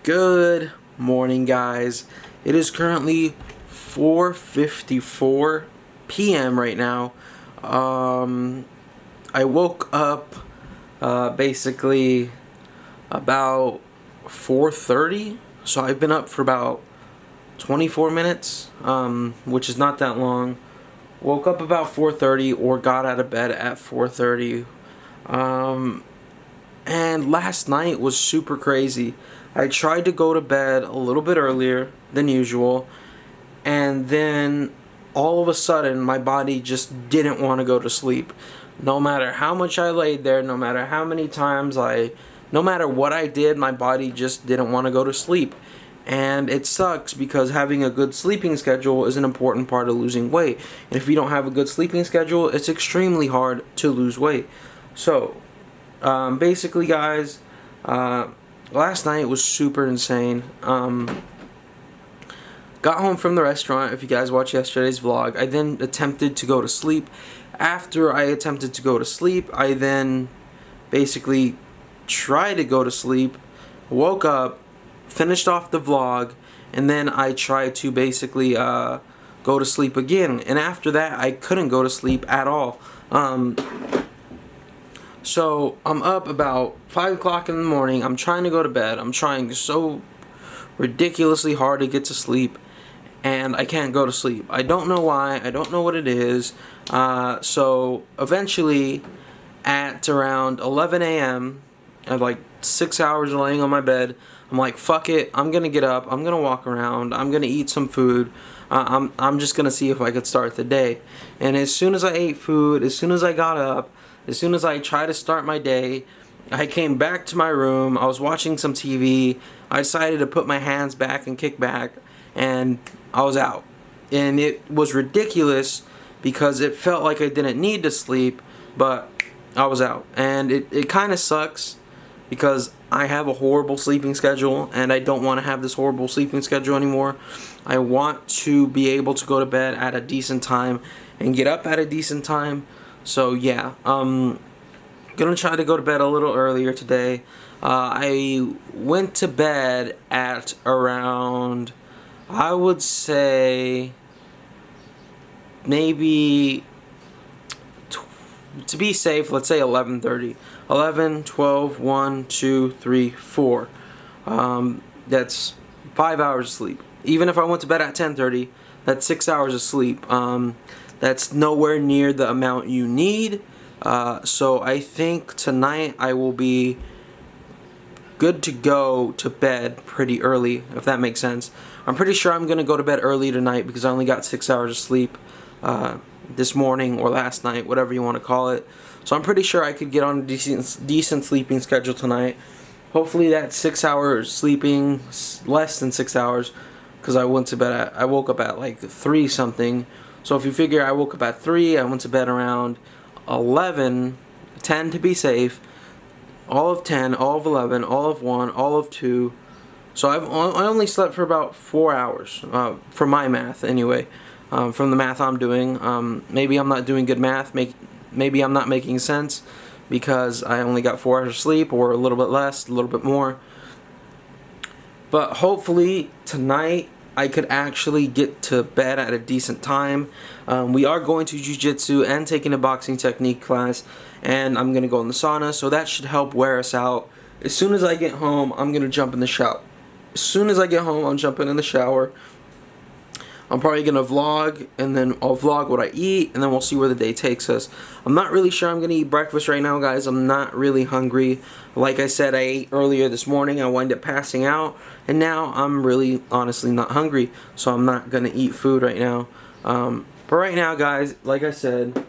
Good morning, guys. It is currently 4:54 p.m. right now. I woke up basically about 4:30, so I've been up for about 24 minutes, which is not that long. Woke up about 4:30 or got out of bed at 4:30. And last night was super crazy. I tried to go to bed a little bit earlier than usual, and then all of a sudden my body just didn't want to go to sleep. No matter how much I laid there, no matter how many times no matter what I did, my body just didn't want to go to sleep. And it sucks because having a good sleeping schedule is an important part of losing weight. And if you don't have a good sleeping schedule, it's extremely hard to lose weight. So, basically, guys, last night was super insane. Got home from the restaurant. If you guys watched yesterday's vlog, I then attempted to go to sleep. After I attempted to go to sleep, I then basically tried to go to sleep, woke up, finished off the vlog, and then I tried to basically go to sleep again. And after that, I couldn't go to sleep at all. So I'm up about 5 o'clock in the morning. I'm trying to go to bed. I'm trying so ridiculously hard to get to sleep, and I can't go to sleep. I don't know why. I don't know what it is. So eventually, at around 11 a.m., I have like 6 hours laying on my bed. I'm like, fuck it. I'm gonna get up. I'm gonna walk around. I'm gonna eat some food. I'm just gonna see if I could start the day. And as soon as I ate food, as soon as I got up, as soon as I tried to start my day, I came back to my room. I was watching some TV. I decided to put my hands back and kick back, and I was out. And it was ridiculous because it felt like I didn't need to sleep, but I was out. And it kind of sucks because I have a horrible sleeping schedule, and I don't want to have this horrible sleeping schedule anymore. I want to be able to go to bed at a decent time and get up at a decent time. So yeah, gonna try to go to bed a little earlier today. I went to bed at around, I would say, maybe, to be safe, let's say 11:30. 11, 12, 1, 2, 3, 4. That's 5 hours of sleep. Even if I went to bed at 10:30, that's 6 hours of sleep. That's nowhere near the amount you need. So I think tonight I will be good to go to bed pretty early, if that makes sense. I'm pretty sure I'm going to go to bed early tonight because I only got 6 hours of sleep this morning or last night, whatever you want to call it. So I'm pretty sure I could get on a decent sleeping schedule tonight. Hopefully that's 6 hours sleeping, less than 6 hours, because I woke up at like 3 something. So if you figure I woke up at 3, I went to bed around 11, 10 to be safe, all of 10, all of 11, all of 1, all of 2. So I only slept for about 4 hours, from my math anyway, from the math I'm doing. Maybe I'm not doing good math, maybe I'm not making sense because I only got 4 hours of sleep, or a little bit less, a little bit more. But hopefully tonight I could actually get to bed at a decent time. We are going to jiu-jitsu and taking a boxing technique class, and I'm going to go in the sauna, so that should help wear us out. As soon as I get home, I'm going to jump in the shower. As soon as I get home, I'm jumping in the shower. I'm probably going to vlog, and then I'll vlog what I eat, and then we'll see where the day takes us. I'm not really sure I'm going to eat breakfast right now, guys. I'm not really hungry. Like I said, I ate earlier this morning. I wound up passing out, and now I'm really, honestly, not hungry, so I'm not going to eat food right now. But right now, guys, like I said,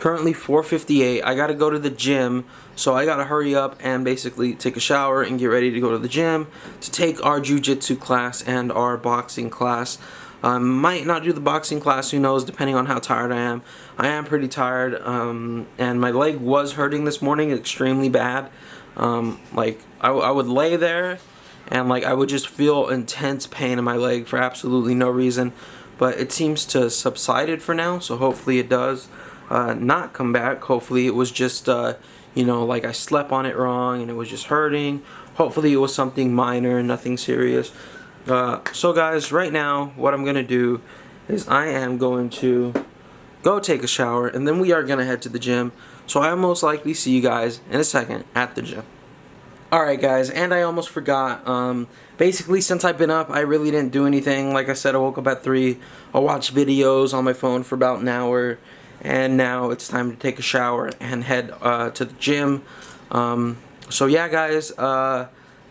currently 4:58. I got to go to the gym, so I got to hurry up and basically take a shower and get ready to go to the gym to take our jiu-jitsu class and our boxing class. Might not do the boxing class, who knows, depending on how tired I am. I am pretty tired, and my leg was hurting this morning extremely bad. Like, I would lay there, and like I would just feel intense pain in my leg for absolutely no reason. But it seems to have subsided for now, so hopefully it does not come back. Hopefully it was just, you know, like I slept on it wrong and it was just hurting. Hopefully it was something minor, nothing serious. So guys, right now what I'm gonna do is I am going to go take a shower, and then we are gonna head to the gym. So I'll most likely see you guys in a second at the gym. Alright guys, and I almost forgot, basically since I've been up, I really didn't do anything. Like I said, I woke up at 3, I watched videos on my phone for about an hour, and now it's time to take a shower and head to the gym. So yeah guys,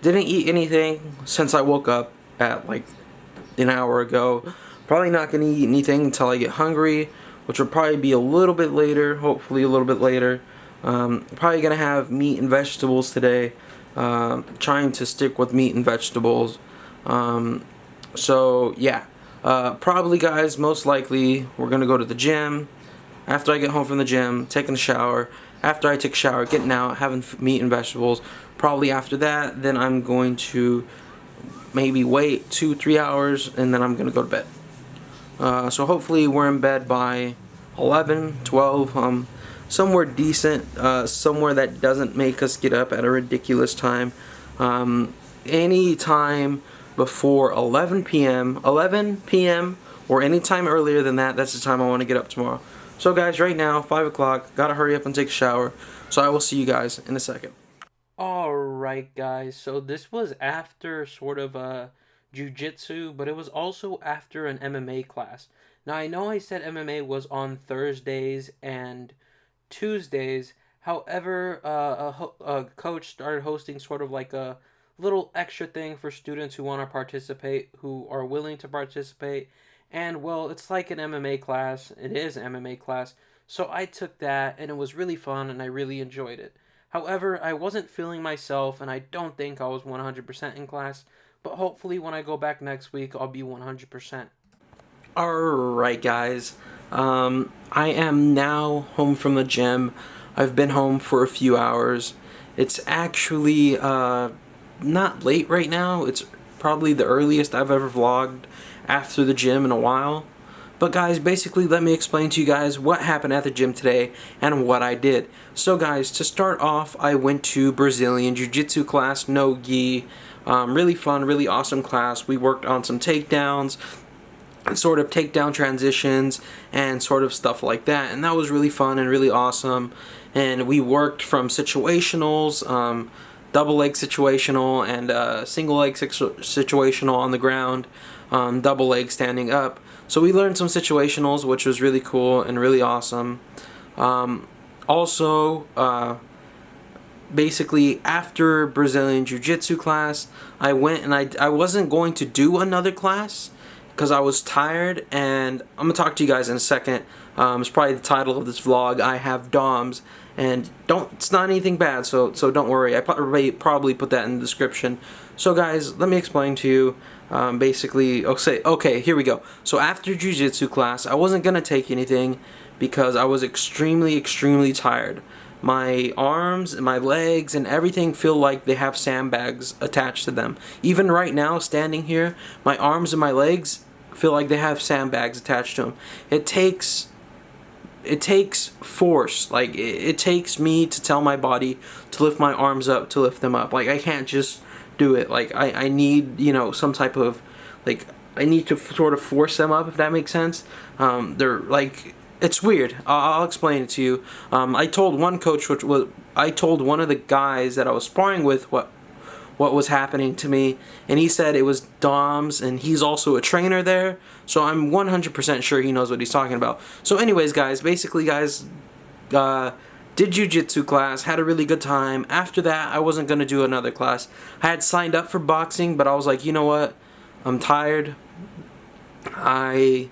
didn't eat anything since I woke up at like an hour ago. Probably not going to eat anything until I get hungry, which will probably be a little bit later, hopefully a little bit later. Probably going to have meat and vegetables today. Trying to stick with meat and vegetables. So yeah, probably guys, most likely we're gonna go to the gym. After I get home from the gym, taking a shower. After I take a shower, getting out, having meat and vegetables. Probably after that, then I'm going to maybe wait 2-3 hours, and then I'm gonna go to bed. So hopefully we're in bed by 11, 12. Somewhere decent, somewhere that doesn't make us get up at a ridiculous time. Any time before 11 p.m., or any time earlier than that, that's the time I want to get up tomorrow. So guys, right now, 5 o'clock, gotta hurry up and take a shower. So I will see you guys in a second. Alright guys, so this was after sort of jiu-jitsu, but it was also after an MMA class. Now I know I said MMA was on Thursdays and Tuesdays. However, a coach started hosting sort of like a little extra thing for students who want to participate, who are willing to participate. And well, it's like an MMA class. It is an MMA class. So I took that, and it was really fun, and I really enjoyed it. However, I wasn't feeling myself, and I don't think I was 100% in class. But hopefully when I go back next week, I'll be 100%. Alright guys, I am now home from the gym. I've been home for a few hours. It's actually not late right now. It's probably the earliest I've ever vlogged after the gym in a while. But guys, basically let me explain to you guys what happened at the gym today and what I did. So guys, to start off, I went to Brazilian Jiu-Jitsu class, no gi. Really fun, really awesome class. We worked on some takedowns, sort of takedown transitions, and sort of stuff like that, and that was really fun and really awesome. And we worked from situationals, double leg situational, and single leg situational on the ground, double leg standing up. So we learned some situationals, which was really cool and really awesome. Also, basically after Brazilian Jiu-Jitsu class, I went and I wasn't going to do another class because I was tired, and I'm gonna talk to you guys in a second. It's probably the title of this vlog. I have DOMs, and it's not anything bad, so don't worry. I probably put that in the description. So guys, let me explain to you. Basically, okay, here we go. So after jiu-jitsu class, I wasn't gonna take anything because I was extremely tired. My arms and my legs and everything feel like they have sandbags attached to them. Even right now, standing here, my arms and my legs feel like they have sandbags attached to them. It takes force. Like it takes me to tell my body to lift my arms up, to lift them up. Like I can't just do it. Like I need, you know, some type of, like, I need to sort of force them up, if that makes sense. They're like, it's weird. I'll explain it to you. I told one coach, I told one of the guys that I was sparring with what was happening to me, and he said it was DOMs, and he's also a trainer there, so I'm 100% sure he knows what he's talking about. So anyways guys, basically guys, did jiu-jitsu class, had a really good time. After that, I wasn't going to do another class. I had signed up for boxing, but I was like, you know what, I'm tired. I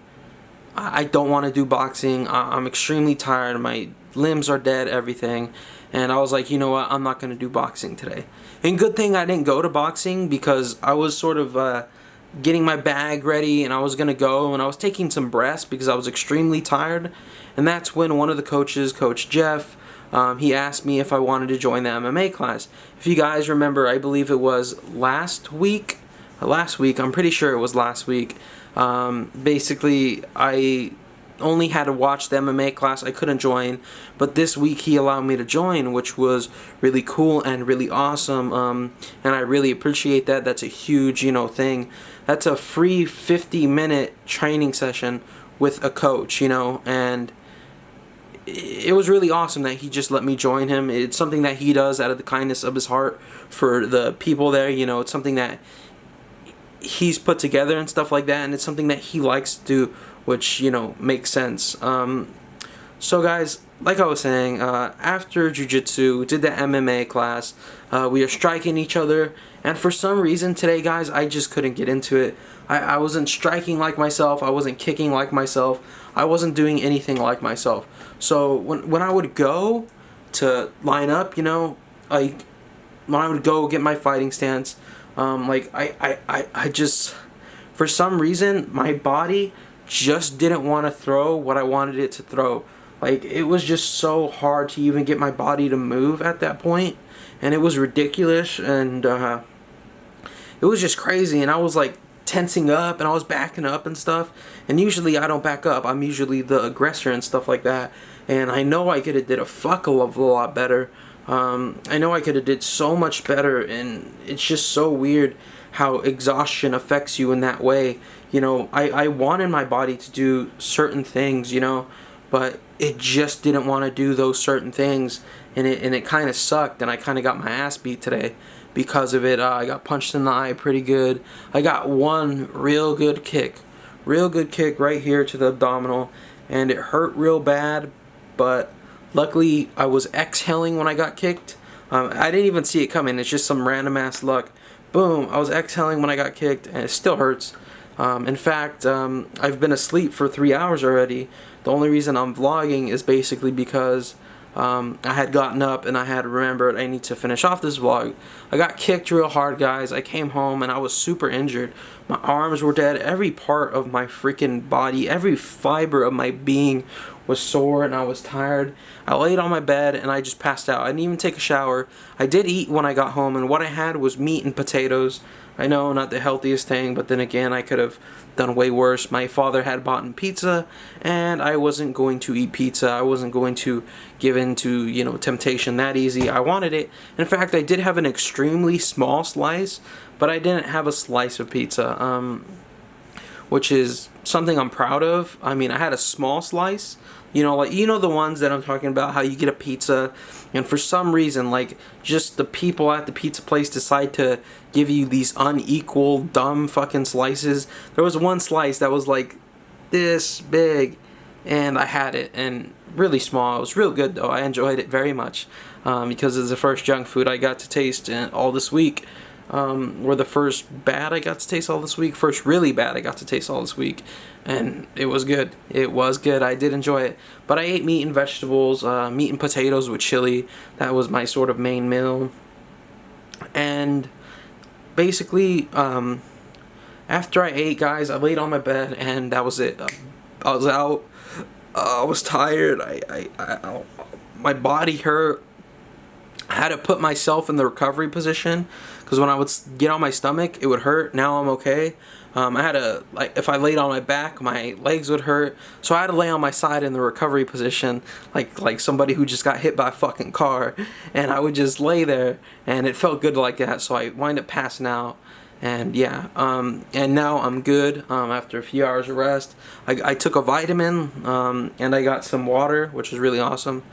don't want to do boxing. I'm extremely tired. My limbs are dead, everything. And I was like, you know what, I'm not going to do boxing today. And good thing I didn't go to boxing, because I was sort of getting my bag ready, and I was going to go, and I was taking some breaths because I was extremely tired. And that's when one of the coaches, Coach Jeff, he asked me if I wanted to join the MMA class. If you guys remember, I believe it was last week, I'm pretty sure it was last week. Basically, I only had to watch the MMA class. I couldn't join, but this week he allowed me to join, which was really cool and really awesome. And I really appreciate that. That's a huge, thing. That's a free 50-minute training session with a coach, and it was really awesome that he just let me join him. It's something that he does out of the kindness of his heart for the people there. It's something that he's put together and stuff like that, and it's something that he likes to do, which makes sense. So guys, like I was saying, after jiu-jitsu, did the MMA class, we are striking each other, and for some reason today, guys, I just couldn't get into it. I wasn't striking like myself, I wasn't kicking like myself, I wasn't doing anything like myself. So when I would go to line up, like when I would go get my fighting stance, I just, for some reason, my body just didn't want to throw what I wanted it to throw. Like, it was just so hard to even get my body to move at that point, and it was ridiculous, and it was just crazy, and I was like tensing up, and I was backing up and stuff, and usually I don't back up. I'm usually the aggressor and stuff like that, and I know I could have did a lot better. I know I could have did so much better, and it's just so weird how exhaustion affects you in that way. I wanted my body to do certain things, but it just didn't want to do those certain things, and it kind of sucked, and I kind of got my ass beat today because of it. I got punched in the eye pretty good. I got one real good kick right here to the abdominal, and it hurt real bad, but luckily I was exhaling when I got kicked. I didn't even see it coming. It's just some random ass luck. Boom, I was exhaling when I got kicked, and it still hurts. In fact, I've been asleep for 3 hours already. The only reason I'm vlogging is basically because I had gotten up and I had remembered I need to finish off this vlog. I got kicked real hard, guys. I came home and I was super injured. My arms were dead. Every part of my freaking body, every fiber of my being was sore, and I was tired. I laid on my bed and I just passed out. I didn't even take a shower. I did eat when I got home, and what I had was meat and potatoes. I know, not the healthiest thing, but then again, I could have done way worse. My father had bought in pizza, and I wasn't going to eat pizza. I wasn't going to give in to, temptation that easy. I wanted it. In fact, I did have an extremely small slice, but I didn't have a slice of pizza, which is something I'm proud of. I mean, I had a small slice. The ones that I'm talking about, how you get a pizza, and for some reason, like, just the people at the pizza place decide to give you these unequal, dumb fucking slices. There was one slice that was like this big, and I had it, and really small. It was real good, though. I enjoyed it very much, because it's the first junk food I got to taste all this week. Or the first bad I got to taste all this week. First really bad I got to taste all this week. And it was good. It was good. I did enjoy it. But I ate meat and vegetables, meat and potatoes with chili. That was my sort of main meal. And basically, after I ate, guys, I laid on my bed, and that was it. I was out. I was tired. My body hurt. I had to put myself in the recovery position, because when I would get on my stomach, it would hurt. Now I'm okay. I had to, if I laid on my back, my legs would hurt. So I had to lay on my side in the recovery position, like somebody who just got hit by a fucking car. And I would just lay there, and it felt good like that. So I wind up passing out. And yeah, and now I'm good after a few hours of rest. I took a vitamin, and I got some water, which is really awesome.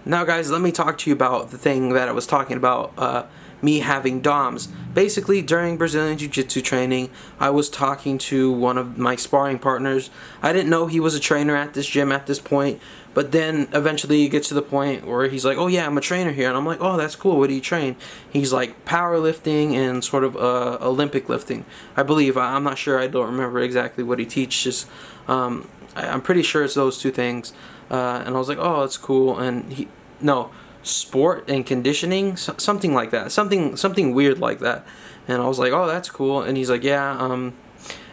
Now, guys, let me talk to you about the thing that I was talking about, me having DOMs. Basically, during Brazilian Jiu-Jitsu training, I was talking to one of my sparring partners. I didn't know he was a trainer at this gym at this point, but then eventually it gets to the point where he's like, oh yeah, I'm a trainer here. And I'm like, oh, that's cool. What do you train? He's like powerlifting and sort of Olympic lifting, I believe. I'm not sure. I don't remember exactly what he teaches. I'm pretty sure it's those two things. And I was like, oh, that's cool. And sport and conditioning, something like that, something weird like that. And I was like, oh, that's cool. And he's like, yeah. And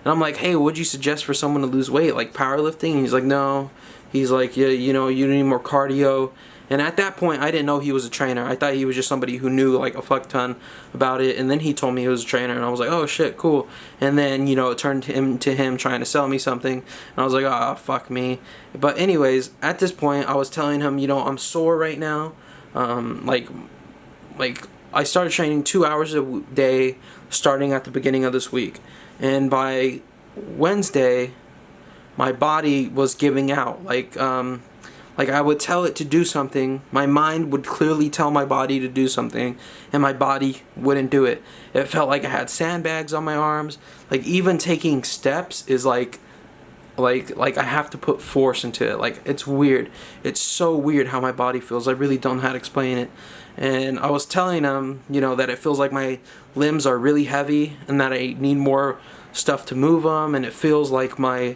I'm like, hey, what'd you suggest for someone to lose weight, like powerlifting? And he's like, no. He's like, yeah, you need more cardio. And at that point, I didn't know he was a trainer. I thought he was just somebody who knew like a fuck ton about it. And then he told me he was a trainer, and I was like, oh shit, cool. And then, you know, it turned to him trying to sell me something, and I was like, oh fuck me. But anyways, at this point, I was telling him, you know, I'm sore right now. Like I started training 2 hours a day starting at the beginning of this week, and by Wednesday, my body was giving out. Like I would tell it to do something, my mind would clearly tell my body to do something, and my body wouldn't do it. It felt like I had sandbags on my arms. Like even taking steps is like I have to put force into it. Like it's weird. It's so weird how my body feels. I really don't know how to explain it. And I was telling him, you know, that it feels like my limbs are really heavy and that I need more stuff to move them, and it feels like my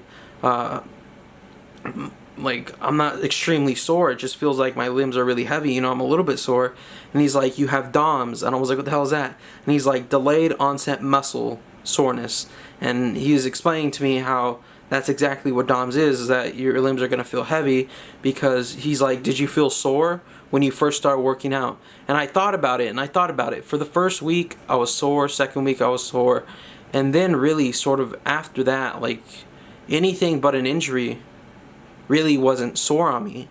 like I'm not extremely sore. It just feels like my limbs are really heavy. You know, I'm a little bit sore. And he's like, you have DOMS. And I was like, what the hell is that? And he's like, delayed onset muscle soreness. And he was explaining to me how that's exactly what DOMS is that your limbs are going to feel heavy, because he's like, did you feel sore when you first started working out? And I thought about it. For the first week, I was sore. Second week, I was sore. And then really sort of after that, like anything but an injury really wasn't sore on me.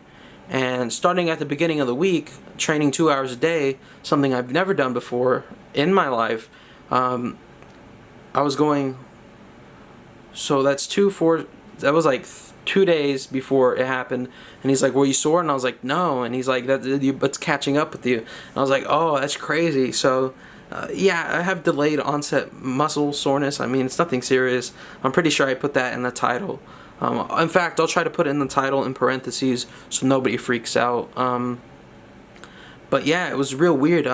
And starting at the beginning of the week, training 2 hours a day, something I've never done before in my life, I was going, so that's that was like 2 days before it happened. And he's like, were you sore? And I was like, no. And he's like, it's catching up with you. And I was like, oh, that's crazy. So yeah, I have delayed onset muscle soreness. I mean, it's nothing serious. I'm pretty sure I put that in the title. In fact, I'll try to put it in the title in parentheses so nobody freaks out. But yeah, it was real weird.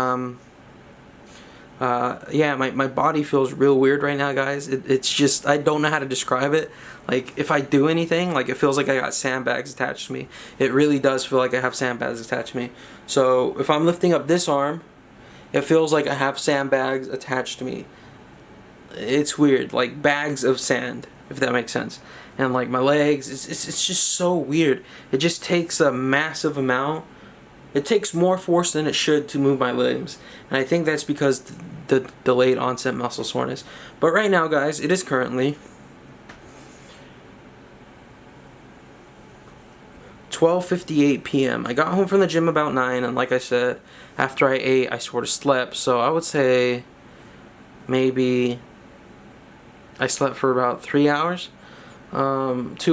Yeah, my body feels real weird right now, guys. It's just, I don't know how to describe it. Like, if I do anything, like, it feels like I got sandbags attached to me. It really does feel like I have sandbags attached to me. So, if I'm lifting up this arm, it feels like I have sandbags attached to me. It's weird, like bags of sand, if that makes sense. And like my legs, it's just so weird. It just takes a massive amount. It takes more force than it should to move my limbs. And I think that's because the delayed onset muscle soreness. But right now, guys, it is currently 12:58 p.m. I got home from the gym about 9, and like I said, after I ate, I sort of slept. So I would say maybe I slept for about 3 hours, 2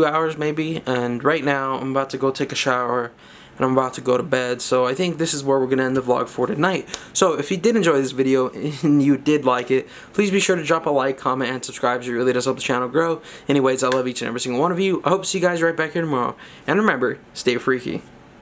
hours maybe. And right now, I'm about to go take a shower, and I'm about to go to bed. So I think this is where we're going to end the vlog for tonight. So if you did enjoy this video and you did like it, please be sure to drop a like, comment, and subscribe. It really does help the channel grow. Anyways, I love each and every single one of you. I hope to see you guys right back here tomorrow. And remember, stay freaky.